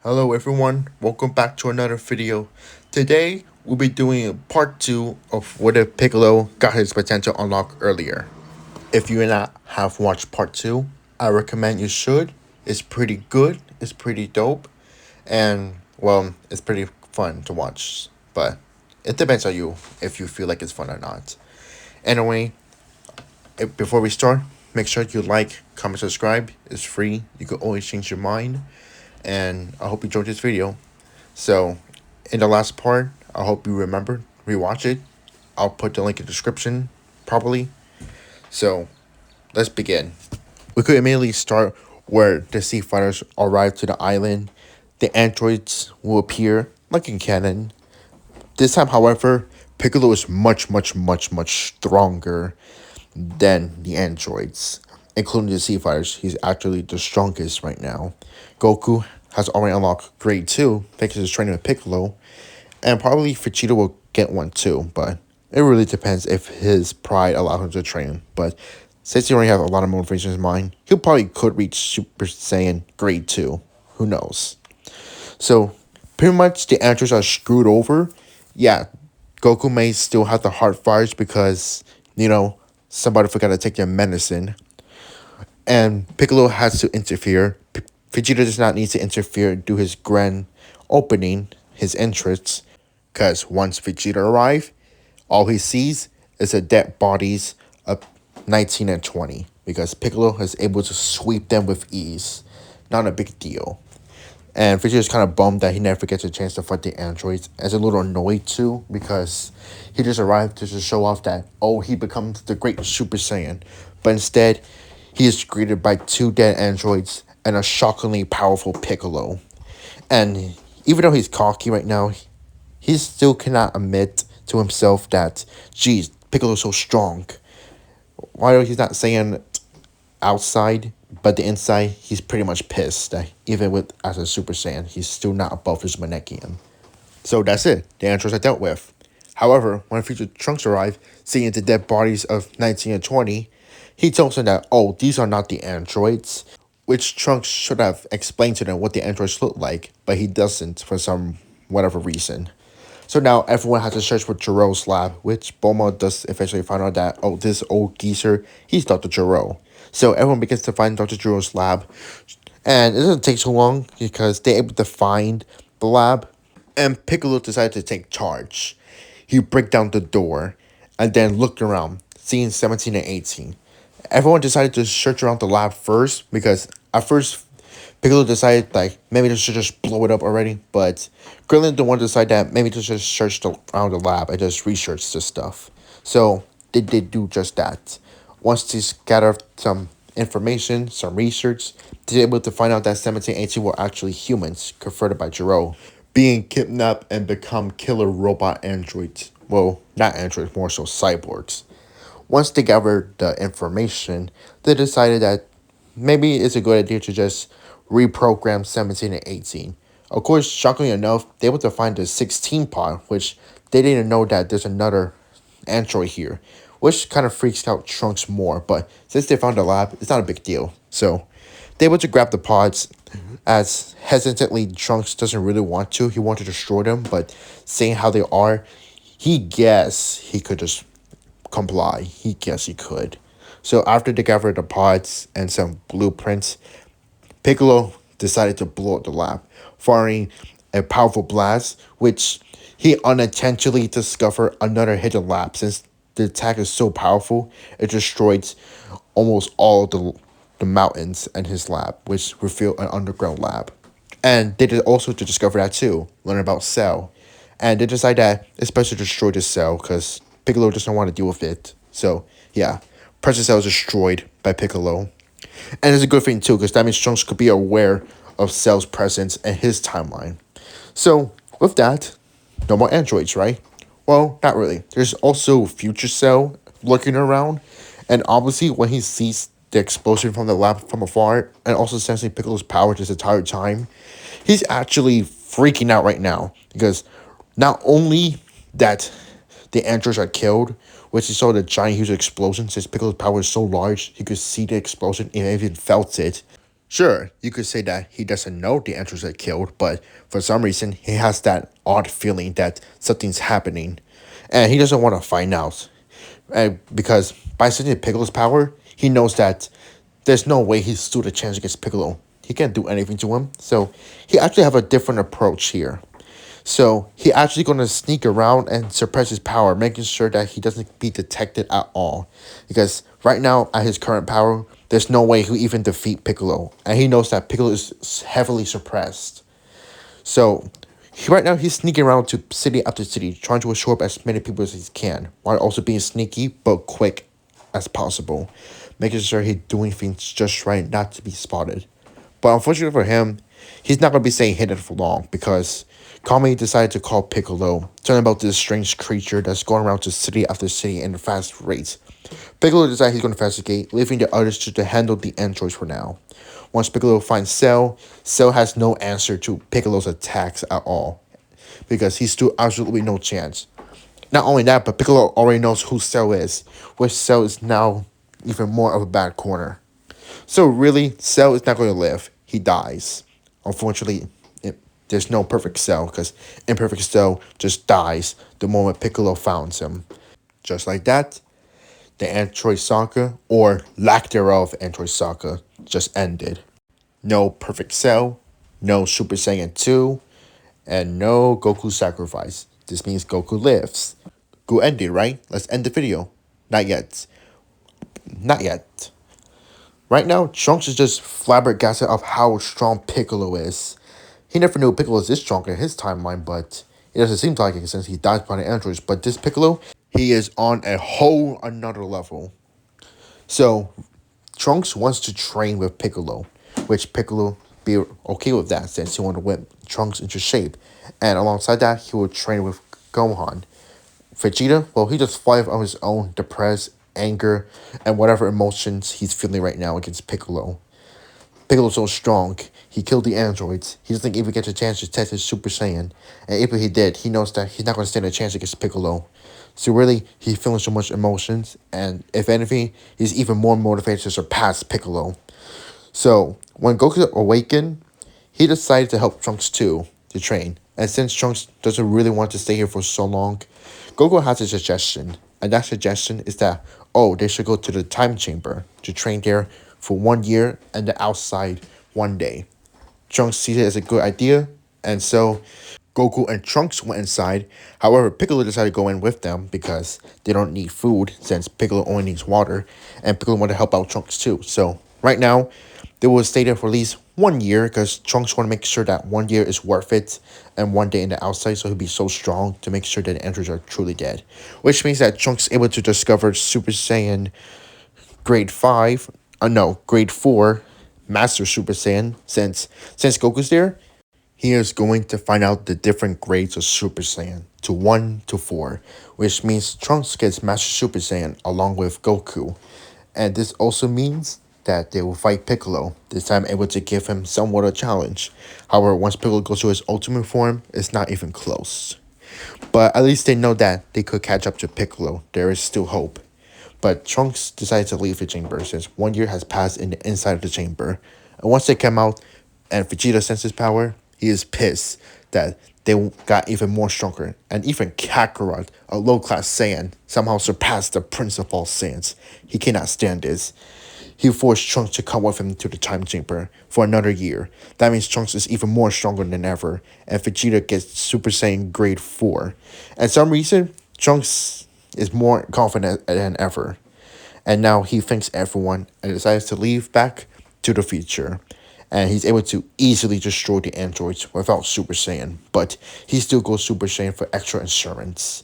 Hello everyone, welcome back to another video. Today we'll be doing part 2 of what if Piccolo got his potential unlocked earlier. If you not have watched part 2, I recommend you should. It's pretty good, it's pretty dope, and well, it's pretty fun to watch. But it depends on you if you feel like it's fun or not. Anyway, before we start, make sure you like, comment, subscribe. It's free. You can always change your mind. And I hope you enjoyed this video. So, in the last part, I hope you remember, rewatch it. I'll put the link in the description properly. So, let's begin. We could immediately start where the sea fighters arrive to the island. The androids will appear, like in canon. This time, however, Piccolo is much stronger than the androids, including the sea fighters. He's actually the strongest right now. Goku has already unlocked grade 2 thanks to his training with Piccolo, and probably Vegeta will get one too, but it really depends if his pride allows him to train. But since he already has a lot of motivation in his mind, he probably could reach Super Saiyan grade 2. Who knows? So, pretty much the androids are screwed over. Yeah, Goku may still have the heart fires because, somebody forgot to take their medicine. And Piccolo has to interfere. Vegeta does not need to interfere due his grand opening, his entrance, because once Vegeta arrives, all he sees is the dead bodies of 19 and 20, because Piccolo is able to sweep them with ease. Not a big deal. And Vegeta is kind of bummed that he never gets a chance to fight the androids. And is a little annoyed too, because he just arrived to just show off that, oh, he becomes the great Super Saiyan. But instead, he is greeted by two dead androids and a shockingly powerful Piccolo. And even though he's cocky right now, he still cannot admit to himself that, geez, Piccolo's so strong. Why he's not saying it outside, but the inside, he's pretty much pissed that even with as a Super Saiyan, he's still not above his Manekian. So that's it. The androids are dealt with. However, when future Trunks arrive, seeing the dead bodies of 19 and 20, he tells them that, oh, these are not the androids, which Trunks should have explained to them what the androids look like, but he doesn't for some whatever reason. So now everyone has to search for Jiro's lab, which Bulma does eventually find out that, oh, this old geezer, he's Dr. Jiro. So everyone begins to find Dr. Jiro's lab, and it doesn't take too long because they're able to find the lab, and Piccolo decided to take charge. He break down the door, and then looked around, seeing 17 and 18. Everyone decided to search around the lab first, because at first Piccolo decided like maybe they should just blow it up already, but Krillin the one decided that maybe they just search around the lab and just research this stuff. So they did do just that. Once they scattered some information, some research, they were able to find out that 1718 were actually humans converted by Jiro, being kidnapped and become killer robot androids. Well, not androids, more so cyborgs. Once they gathered the information, they decided that maybe it's a good idea to just reprogram 17 and 18. Of course, shockingly enough, they were able to find the 16 pod, which they didn't know that there's another android here, which kind of freaks out Trunks more. But since they found the lab, it's not a big deal. So they were able to grab the pods, as hesitantly Trunks doesn't really want to. He wanted to destroy them, but seeing how they are, he guessed he could just comply. He guessed he could. So after they gathered the pods and some blueprints, Piccolo decided to blow up the lab, firing a powerful blast, which he unintentionally discovered another hidden lab. Since the attack is so powerful, it destroyed almost all the mountains in his lab, which revealed an underground lab. And they did also to discover that too, learn about Cell. And they decide that it's best to destroy the cell because Piccolo doesn't want to deal with it. So yeah, Precious Cell is destroyed by Piccolo. And it's a good thing too, because that means Trunks could be aware of Cell's presence and his timeline. So with that, no more androids, right? Well, not really. There's also Future Cell lurking around, and obviously when he sees the explosion from the lab from afar, and also sensing Piccolo's power this entire time, he's actually freaking out right now because not only that the androids are killed, which he saw the giant huge explosion. Since Piccolo's power is so large, he could see the explosion and even felt it. Sure, you could say that he doesn't know the androids are killed, but for some reason, he has that odd feeling that something's happening, and he doesn't want to find out. Because by sending Piccolo's power, he knows that there's no way he stood a chance against Piccolo. He can't do anything to him, so he actually have a different approach here. So he actually gonna sneak around and suppress his power, making sure that he doesn't be detected at all. Because right now, at his current power, there's no way he'll even defeat Piccolo, and he knows that Piccolo is heavily suppressed. So right now he's sneaking around to city after city, trying to assure as many people as he can, while also being sneaky but quick as possible, making sure he's doing things just right not to be spotted. But unfortunately for him, he's not gonna be staying hidden for long because Kami decided to call Piccolo, telling about this strange creature that's going around to city after city in a fast rate. Piccolo decides he's going to investigate, leaving the others to handle the androids for now. Once Piccolo finds Cell, Cell has no answer to Piccolo's attacks at all, because he's still absolutely no chance. Not only that, but Piccolo already knows who Cell is, which Cell is now even more of a bad corner. So really, Cell is not going to live. He dies. Unfortunately, there's no perfect Cell, because imperfect Cell just dies the moment Piccolo finds him. Just like that, the Android saga, or lack thereof Android saga, just ended. No perfect Cell, no Super Saiyan 2, and no Goku sacrifice. This means Goku lives. Good ending, right? Let's end the video. Not yet. Not yet. Right now, Trunks is just flabbergasted of how strong Piccolo is. He never knew Piccolo was this strong in his timeline, but it doesn't seem like it since he died by the androids. But this Piccolo, he is on a whole another level. So Trunks wants to train with Piccolo, which Piccolo be okay with that since he want to whip Trunks into shape. And alongside that, he will train with Gohan. Vegeta, well, he just fights on his own, depressed, anger, and whatever emotions he's feeling right now against Piccolo. Piccolo's so strong, he killed the androids. He doesn't even get a chance to test his Super Saiyan. And even if he did, he knows that he's not going to stand a chance against Piccolo. So really, he's feeling so much emotions, and if anything, he's even more motivated to surpass Piccolo. So, when Goku awakened, he decided to help Trunks too, to train. And since Trunks doesn't really want to stay here for so long, Goku has a suggestion. And that suggestion is that, oh, they should go to the time chamber to train there for 1 year and the outside 1 day. Trunks sees it as a good idea, and so Goku and Trunks went inside. However, Piccolo decided to go in with them because they don't need food since Piccolo only needs water, and Piccolo wanted to help out Trunks too. So right now, they will stay there for at least 1 year because Trunks want to make sure that 1 year is worth it and 1 day in the outside, so he'll be so strong to make sure that the androids are truly dead. Which means that Trunks is able to discover Super Saiyan grade 5, no, grade 4, Master Super Saiyan, since Goku's there, he is going to find out the different grades of Super Saiyan to 1 to 4, which means Trunks gets Master Super Saiyan along with Goku. And this also means that they will fight Piccolo, this time able to give him somewhat a challenge. However, once Piccolo goes to his ultimate form, it's not even close. But at least they know that they could catch up to Piccolo. There is still hope. But Trunks decides to leave the chamber since 1 year has passed in the inside of the chamber. And once they come out and Vegeta senses power, he is pissed that they got even more stronger. And even Kakarot, a low-class Saiyan, somehow surpassed the Prince of all Saiyans. He cannot stand this. He forced Trunks to come with him to the time chamber for another year. That means Trunks is even more stronger than ever, and Vegeta gets Super Saiyan grade 4. And some reason, Trunks is more confident than ever. And now he thanks everyone and decides to leave back to the future. And he's able to easily destroy the androids without Super Saiyan. But he still goes Super Saiyan for extra insurance.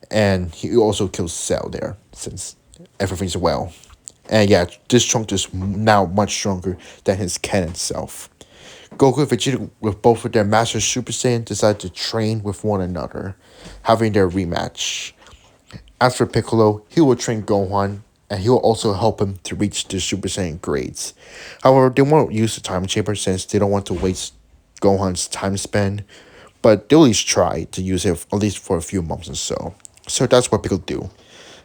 And he also kills Cell there, since everything's well. And yeah, this Trunks is now much stronger than his canon self. Goku and Vegeta, with both of their Master Super Saiyan, decide to train with one another, having their rematch. As for Piccolo, he will train Gohan, and he will also help him to reach the Super Saiyan grades. However, they won't use the time chamber since they don't want to waste Gohan's time span, but they'll at least try to use it at least for a few months or so. So that's what Piccolo do.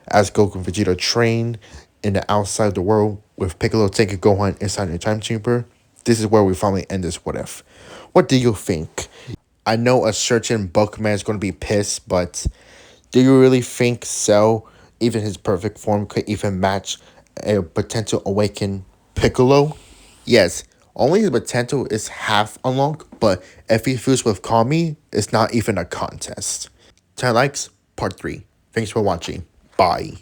As Goku and Vegeta train in the outside of the world, with Piccolo taking Gohan inside the time chamber, this is where we finally end this what if. What do you think? I know a certain Bookman is going to be pissed, but do you really think Cell, even his perfect form, could even match a potential awakened Piccolo? Yes, only his potential is half unlocked, but if he fused with Kami, it's not even a contest. 10 likes, part 3. Thanks for watching. Bye.